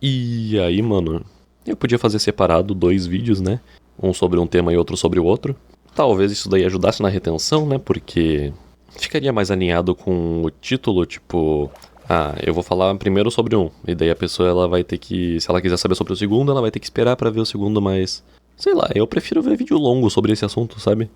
E aí, mano, eu podia fazer separado 2 vídeos, né? Um sobre um tema e outro sobre o outro. Talvez isso daí ajudasse na retenção, né? Porque ficaria mais alinhado com o título, tipo... eu vou falar primeiro sobre um. E daí a pessoa, ela vai ter que... Se ela quiser saber sobre o segundo, ela vai ter que esperar pra ver o segundo, mas... Sei lá, eu prefiro ver vídeo longo sobre esse assunto, sabe?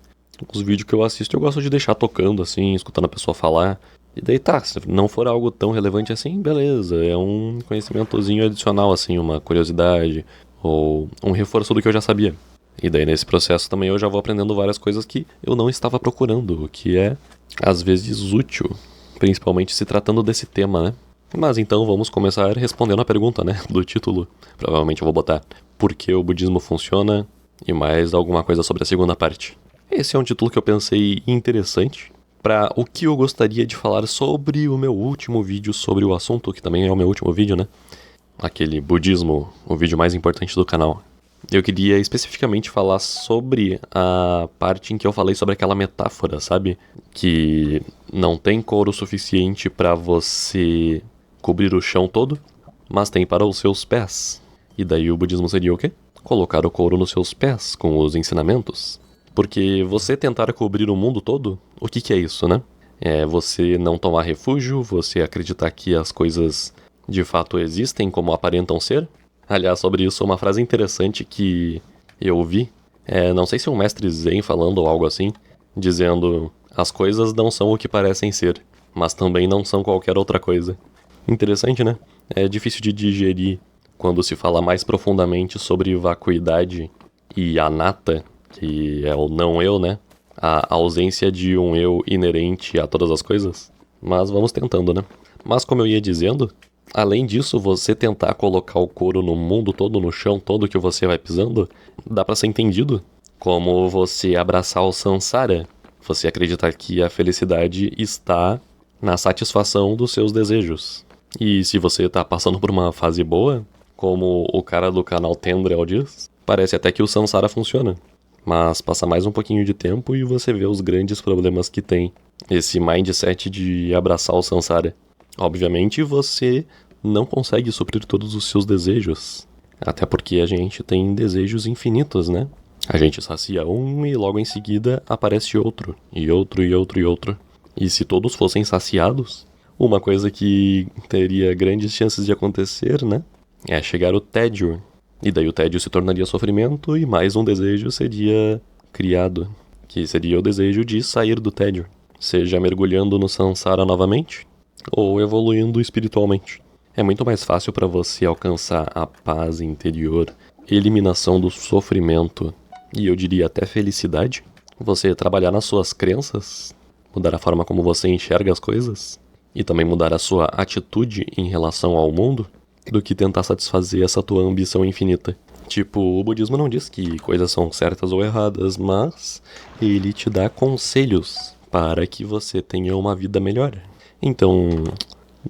Os vídeos que eu assisto eu gosto de deixar tocando, assim, escutando a pessoa falar. E daí tá, se não for algo tão relevante assim, beleza. É um conhecimentozinho adicional, assim, uma curiosidade. Ou um reforço do que eu já sabia. E daí nesse processo também eu já vou aprendendo várias coisas que eu não estava procurando. O que é, às vezes, útil. Principalmente se tratando desse tema, né? Mas então vamos começar respondendo a pergunta, né? Do título. Provavelmente eu vou botar por que o budismo funciona e mais alguma coisa sobre a segunda parte. Esse é um título que eu pensei interessante para o que eu gostaria de falar sobre o meu último vídeo sobre o assunto, que também é o meu último vídeo, né? Aquele budismo, o vídeo mais importante do canal. Eu queria especificamente falar sobre a parte em que eu falei sobre aquela metáfora, sabe? Que não tem couro suficiente para você cobrir o chão todo, mas tem para os seus pés. E daí o budismo seria o quê? Colocar o couro nos seus pés com os ensinamentos. Porque você tentar cobrir o mundo todo, o que é isso, né? É você não tomar refúgio, você acreditar que as coisas de fato existem como aparentam ser. Aliás, sobre isso, uma frase interessante que eu vi, não sei se é um mestre zen falando ou algo assim, dizendo: as coisas não são o que parecem ser, mas também não são qualquer outra coisa. Interessante, né? É difícil de digerir quando se fala mais profundamente sobre vacuidade e anatta, que é o não eu, né? A ausência de um eu inerente a todas as coisas. Mas vamos tentando, né? Mas como eu ia dizendo, além disso, você tentar colocar o couro no mundo todo, no chão todo que você vai pisando, dá pra ser entendido como você abraçar o samsara. Você acreditar que a felicidade está na satisfação dos seus desejos. E se você tá passando por uma fase boa, como o cara do canal Tendrel diz, parece até que o samsara funciona. Mas passa mais um pouquinho de tempo e você vê os grandes problemas que tem esse mindset de abraçar o samsara. Obviamente você não consegue suprir todos os seus desejos. Até porque a gente tem desejos infinitos, né? A gente sacia um e logo em seguida aparece outro, e outro, e outro, e outro. E se todos fossem saciados, uma coisa que teria grandes chances de acontecer, né? É chegar o tédio. E daí o tédio se tornaria sofrimento e mais um desejo seria criado, que seria o desejo de sair do tédio, seja mergulhando no samsara novamente ou evoluindo espiritualmente. É muito mais fácil para você alcançar a paz interior, eliminação do sofrimento e eu diria até felicidade, você trabalhar nas suas crenças, mudar a forma como você enxerga as coisas e também mudar a sua atitude em relação ao mundo, do que tentar satisfazer essa tua ambição infinita. Tipo, o budismo não diz que coisas são certas ou erradas, mas ele te dá conselhos para que você tenha uma vida melhor. Então,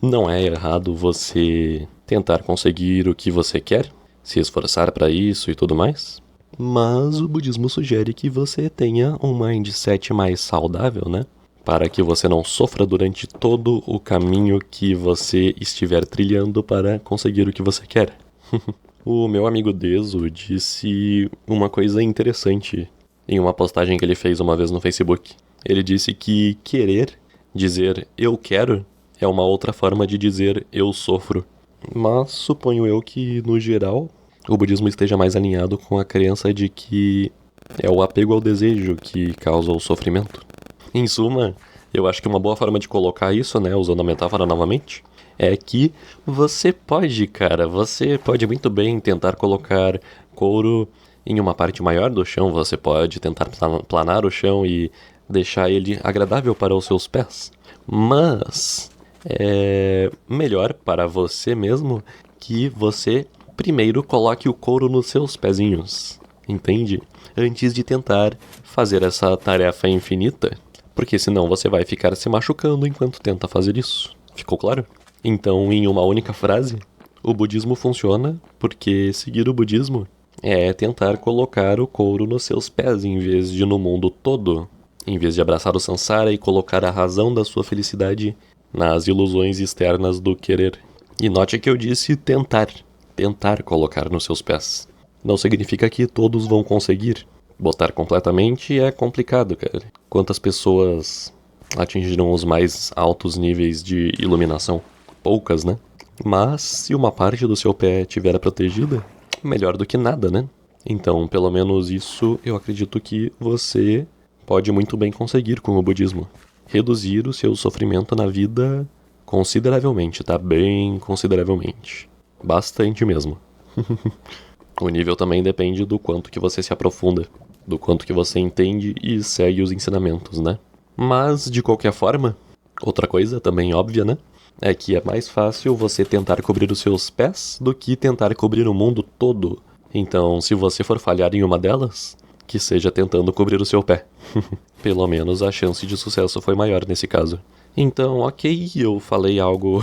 não é errado você tentar conseguir o que você quer, se esforçar para isso e tudo mais, mas o budismo sugere que você tenha um mindset mais saudável, né? Para que você não sofra durante todo o caminho que você estiver trilhando para conseguir o que você quer. O meu amigo Deso disse uma coisa interessante em uma postagem que ele fez uma vez no Facebook. Ele disse que querer, dizer eu quero, é uma outra forma de dizer eu sofro. Mas suponho eu que, no geral, o budismo esteja mais alinhado com a crença de que é o apego ao desejo que causa o sofrimento. Em suma, eu acho que uma boa forma de colocar isso, né, usando a metáfora novamente, é que você pode muito bem tentar colocar couro em uma parte maior do chão, você pode tentar planar o chão e deixar ele agradável para os seus pés. Mas é melhor para você mesmo que você primeiro coloque o couro nos seus pezinhos, entende? Antes de tentar fazer essa tarefa infinita. Porque senão você vai ficar se machucando enquanto tenta fazer isso. Ficou claro? Então, em uma única frase, o budismo funciona porque seguir o budismo é tentar colocar o couro nos seus pés em vez de no mundo todo. Em vez de abraçar o samsara e colocar a razão da sua felicidade nas ilusões externas do querer. E note que eu disse tentar. tentar colocar nos seus pés. Não significa que todos vão conseguir. Botar completamente é complicado, cara. Quantas pessoas atingiram os mais altos níveis de iluminação? Poucas, né? Mas se uma parte do seu pé estiver protegida, melhor do que nada, né? Então, pelo menos isso eu acredito que você pode muito bem conseguir com o budismo. Reduzir o seu sofrimento na vida consideravelmente, tá? Bem consideravelmente. Bastante mesmo. O nível também depende do quanto que você se aprofunda, do quanto que você entende e segue os ensinamentos, né? Mas, de qualquer forma, outra coisa também óbvia, né? É que é mais fácil você tentar cobrir os seus pés do que tentar cobrir o mundo todo. Então, se você for falhar em uma delas, que seja tentando cobrir o seu pé. Pelo menos a chance de sucesso foi maior nesse caso. Então, ok, eu falei algo...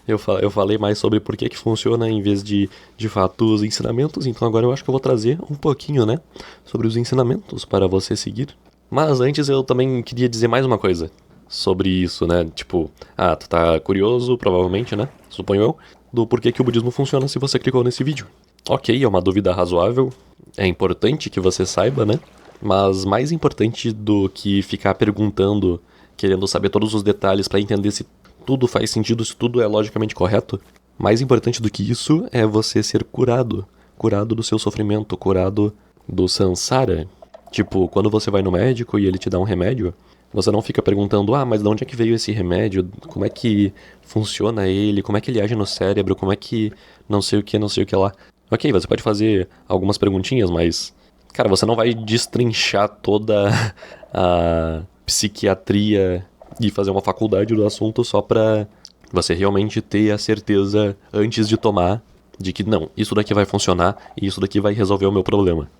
eu falei mais sobre por que funciona em vez de fato, os ensinamentos. Então agora eu acho que eu vou trazer um pouquinho, né? Sobre os ensinamentos para você seguir. Mas antes eu também queria dizer mais uma coisa sobre isso, né? Tipo, tu tá curioso, provavelmente, né? Suponho eu, do porquê que o budismo funciona se você clicou nesse vídeo. Ok, é uma dúvida razoável. É importante que você saiba, né? Mas mais importante do que ficar perguntando, querendo saber todos os detalhes para entender se tudo faz sentido, se tudo é logicamente correto, mais importante do que isso é você ser curado. Curado do seu sofrimento, curado do samsara. Tipo, quando você vai no médico e ele te dá um remédio, você não fica perguntando, mas de onde é que veio esse remédio? Como é que funciona ele? Como é que ele age no cérebro? Como é que não sei o que lá. Ok, você pode fazer algumas perguntinhas, mas... cara, você não vai destrinchar toda a psiquiatria e fazer uma faculdade do assunto só pra você realmente ter a certeza antes de tomar de que não, isso daqui vai funcionar e isso daqui vai resolver o meu problema.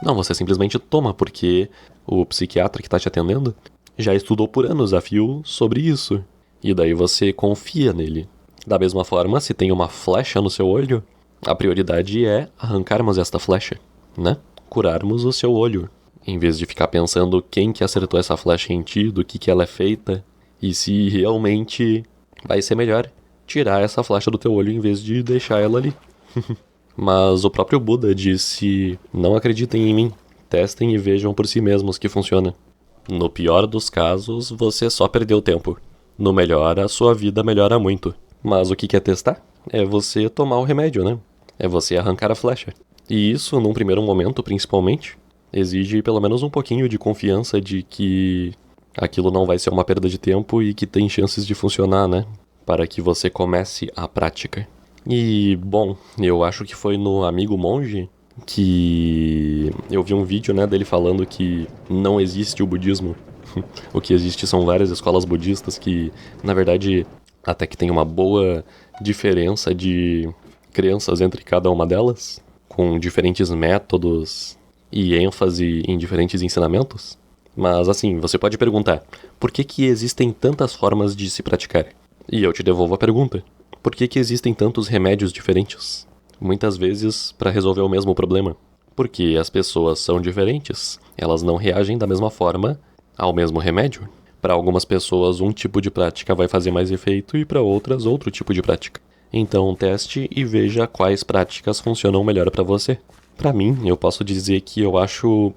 Não, você simplesmente toma porque o psiquiatra que tá te atendendo já estudou por anos a fio sobre isso. E daí você confia nele. Da mesma forma, se tem uma flecha no seu olho, a prioridade é arrancarmos esta flecha, né? Curarmos o seu olho, em vez de ficar pensando quem que acertou essa flecha em ti, do que ela é feita, e se realmente vai ser melhor tirar essa flecha do teu olho em vez de deixar ela ali. Mas o próprio Buda disse, não acreditem em mim, testem e vejam por si mesmos que funciona. No pior dos casos, você só perdeu tempo. No melhor, a sua vida melhora muito. Mas o que é testar? É você tomar o remédio, né? É você arrancar a flecha. E isso, num primeiro momento, principalmente, exige pelo menos um pouquinho de confiança de que aquilo não vai ser uma perda de tempo e que tem chances de funcionar, né? Para que você comece a prática. E, bom, eu acho que foi no Amigo Monge que eu vi um vídeo, né, dele falando que não existe o budismo. O que existe são várias escolas budistas que, na verdade, até que tem uma boa diferença de crenças entre cada uma delas, com diferentes métodos e ênfase em diferentes ensinamentos. Mas assim, você pode perguntar, por que existem tantas formas de se praticar? E eu te devolvo a pergunta, por que existem tantos remédios diferentes? Muitas vezes para resolver o mesmo problema. Porque as pessoas são diferentes, elas não reagem da mesma forma ao mesmo remédio. Para algumas pessoas um tipo de prática vai fazer mais efeito e para outras outro tipo de prática. Então teste e veja quais práticas funcionam melhor para você. Para mim, eu posso dizer que eu acho,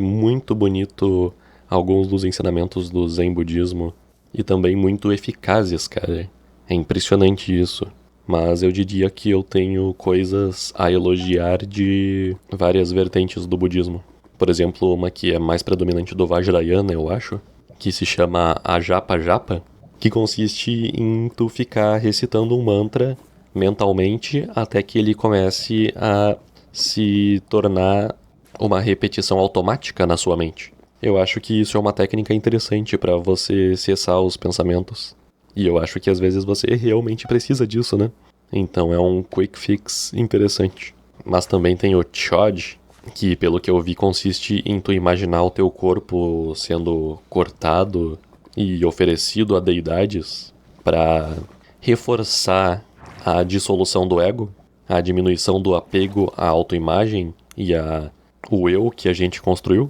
muito bonito alguns dos ensinamentos do Zen budismo e também muito eficazes, cara. É impressionante isso. Mas eu diria que eu tenho coisas a elogiar de várias vertentes do budismo. Por exemplo, uma que é mais predominante do Vajrayana, eu acho, que se chama a Japa Japa, que consiste em tu ficar recitando um mantra mentalmente até que ele comece a se tornar uma repetição automática na sua mente. Eu acho que isso é uma técnica interessante para você cessar os pensamentos. E eu acho que às vezes você realmente precisa disso, né? Então é um quick fix interessante. Mas também tem o Chod, que pelo que eu vi consiste em tu imaginar o teu corpo sendo cortado e oferecido a deidades para reforçar a dissolução do ego, a diminuição do apego à autoimagem e o eu que a gente construiu.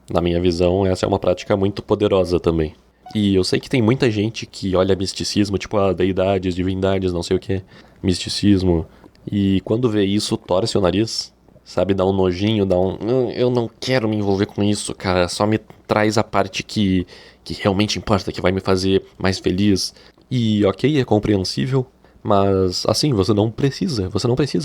Na minha visão, essa é uma prática muito poderosa também. E eu sei que tem muita gente que olha misticismo, tipo, deidades, divindades, não sei o que, misticismo, e quando vê isso, torce o nariz, sabe, dá um nojinho, dá um... Eu não quero me envolver com isso, cara, só me traz a parte que realmente importa, que vai me fazer mais feliz. E ok, é compreensível, mas assim, você não precisa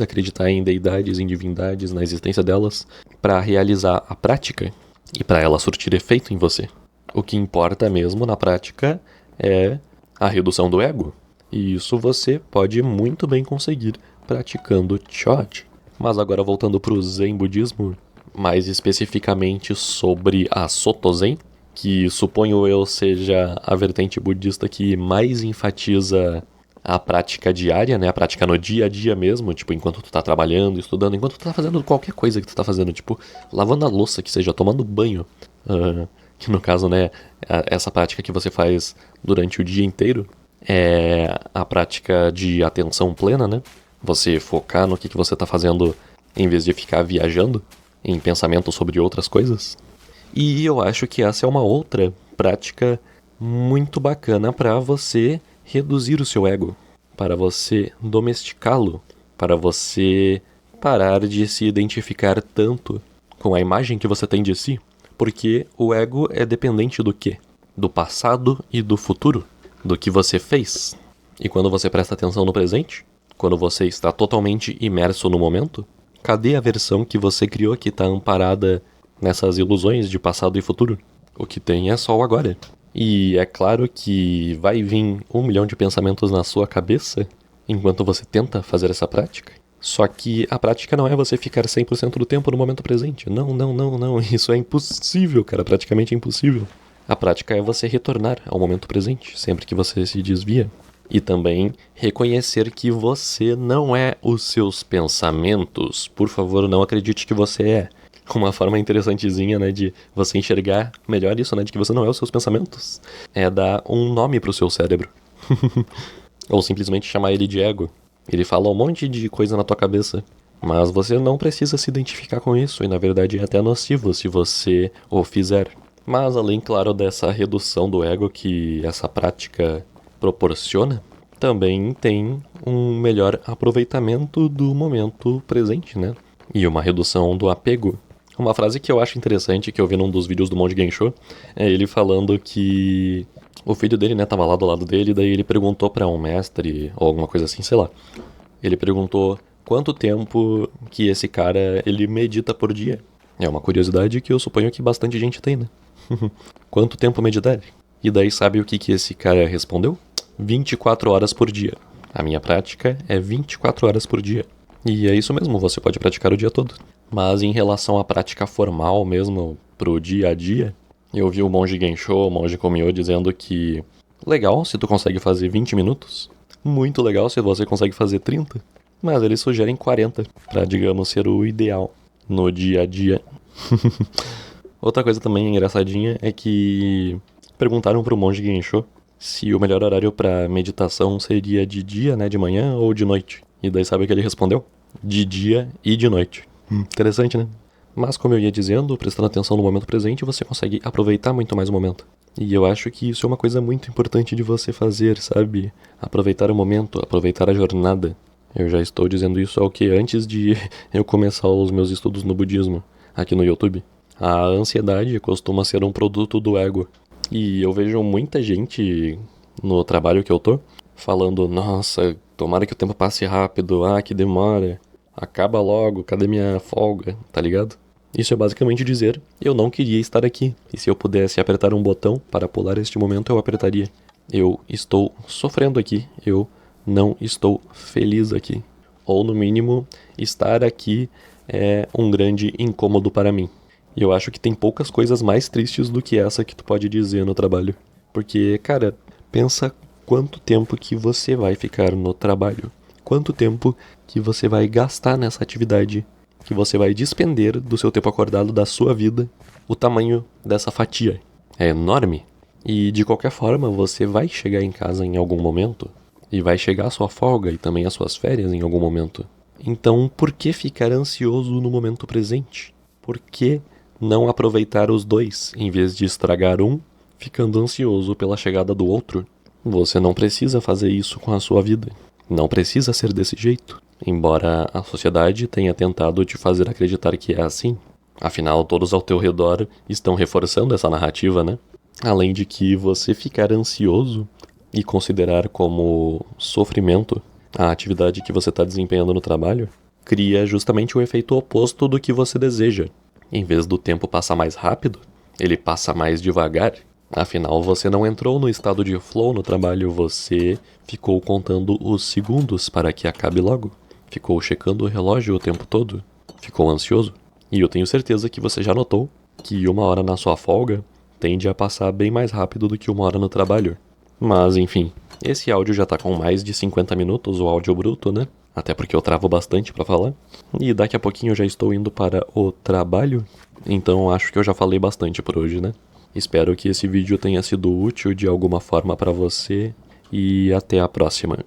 acreditar em deidades, em divindades, na existência delas, para realizar a prática e para ela surtir efeito em você. O que importa mesmo na prática é a redução do ego. E isso você pode muito bem conseguir praticando Choji. Mas agora voltando para o Zen budismo, mais especificamente sobre a Soto Zen, que suponho eu seja a vertente budista que mais enfatiza a prática diária, né? A prática no dia a dia mesmo, tipo, enquanto tu tá trabalhando, estudando, enquanto tu tá fazendo qualquer coisa que tu tá fazendo, tipo, lavando a louça, que seja, tomando banho, que no caso, né, essa prática que você faz durante o dia inteiro é a prática de atenção plena, né? Você focar no que você tá fazendo em vez de ficar viajando em pensamento sobre outras coisas. E eu acho que essa é uma outra prática muito bacana para você reduzir o seu ego, para você domesticá-lo, para você parar de se identificar tanto com a imagem que você tem de si, porque o ego é dependente do quê? Do passado e do futuro, do que você fez. E quando você presta atenção no presente, quando você está totalmente imerso no momento, cadê a versão que você criou que está amparada nessas ilusões de passado e futuro? O que tem é só o agora. E é claro que vai vir 1 milhão de pensamentos na sua cabeça enquanto você tenta fazer essa prática. Só que a prática não é você ficar 100% do tempo no momento presente. Não, não, não, não. Isso é impossível, cara. Praticamente impossível. A prática é você retornar ao momento presente, sempre que você se desvia. E também reconhecer que você não é os seus pensamentos. Por favor, não acredite que você é. Uma forma interessantezinha, né, de você enxergar melhor isso, né, de que você não é os seus pensamentos, é dar um nome pro seu cérebro. Ou simplesmente chamar ele de ego. Ele fala um monte de coisa na tua cabeça, mas você não precisa se identificar com isso, e na verdade é até nocivo se você o fizer. Mas além, claro, dessa redução do ego que essa prática proporciona, também tem um melhor aproveitamento do momento presente, né? E uma redução do apego. Uma frase que eu acho interessante, que eu vi num dos vídeos do Monge Gensho, é ele falando que o filho dele, né, tava lá do lado dele, daí ele perguntou pra um mestre, ou alguma coisa assim, sei lá. Ele perguntou quanto tempo que esse cara, ele medita por dia. É uma curiosidade que eu suponho que bastante gente tem, né? Quanto tempo meditar? E daí sabe o que esse cara respondeu? 24 horas por dia. A minha prática é 24 horas por dia. E é isso mesmo, você pode praticar o dia todo. Mas em relação à prática formal mesmo, pro dia a dia, eu vi o Monge Gensho, o Monge Komyo, dizendo que legal se tu consegue fazer 20 minutos, muito legal se você consegue fazer 30, mas eles sugerem 40, pra, digamos, ser o ideal no dia a dia. Outra coisa também engraçadinha é que perguntaram pro Monge Gensho se o melhor horário pra meditação seria de dia, né, de manhã ou de noite. E daí sabe o que ele respondeu? De dia e de noite. Interessante, né? Mas como eu ia dizendo, prestando atenção no momento presente, você consegue aproveitar muito mais o momento. E eu acho que isso é uma coisa muito importante de você fazer, sabe? Aproveitar o momento, aproveitar a jornada. Eu já estou dizendo isso ao que antes de eu começar os meus estudos no budismo, aqui no YouTube. A ansiedade costuma ser um produto do ego. E eu vejo muita gente no trabalho que eu tô falando, nossa, tomara que o tempo passe rápido, que demora, acaba logo, cadê minha folga, tá ligado? Isso é basicamente dizer, eu não queria estar aqui, e se eu pudesse apertar um botão para pular este momento, eu apertaria. Eu estou sofrendo aqui, eu não estou feliz aqui. Ou no mínimo, estar aqui é um grande incômodo para mim. E eu acho que tem poucas coisas mais tristes do que essa que tu pode dizer no trabalho. Porque, cara, pensa quanto tempo que você vai ficar no trabalho. Quanto tempo que você vai gastar nessa atividade. Que você vai despender do seu tempo acordado, da sua vida. O tamanho dessa fatia é enorme. E de qualquer forma, você vai chegar em casa em algum momento. E vai chegar a sua folga e também as suas férias em algum momento. Então, por que ficar ansioso no momento presente? Por que não aproveitar os dois, em vez de estragar um ficando ansioso pela chegada do outro. Você não precisa fazer isso com a sua vida. Não precisa ser desse jeito, embora a sociedade tenha tentado te fazer acreditar que é assim. Afinal, todos ao teu redor estão reforçando essa narrativa, né? Além de que você ficar ansioso e considerar como sofrimento a atividade que você está desempenhando no trabalho, cria justamente o efeito oposto do que você deseja. Em vez do tempo passar mais rápido, ele passa mais devagar. Afinal, você não entrou no estado de flow no trabalho, você ficou contando os segundos para que acabe logo. Ficou checando o relógio o tempo todo. Ficou ansioso. E eu tenho certeza que você já notou que 1 hora na sua folga tende a passar bem mais rápido do que 1 hora no trabalho. Mas, enfim, esse áudio já tá com mais de 50 minutos, o áudio bruto, né? Até porque eu travo bastante pra falar. E daqui a pouquinho eu já estou indo para o trabalho. Então acho que eu já falei bastante por hoje, né? Espero que esse vídeo tenha sido útil de alguma forma pra você. E até a próxima.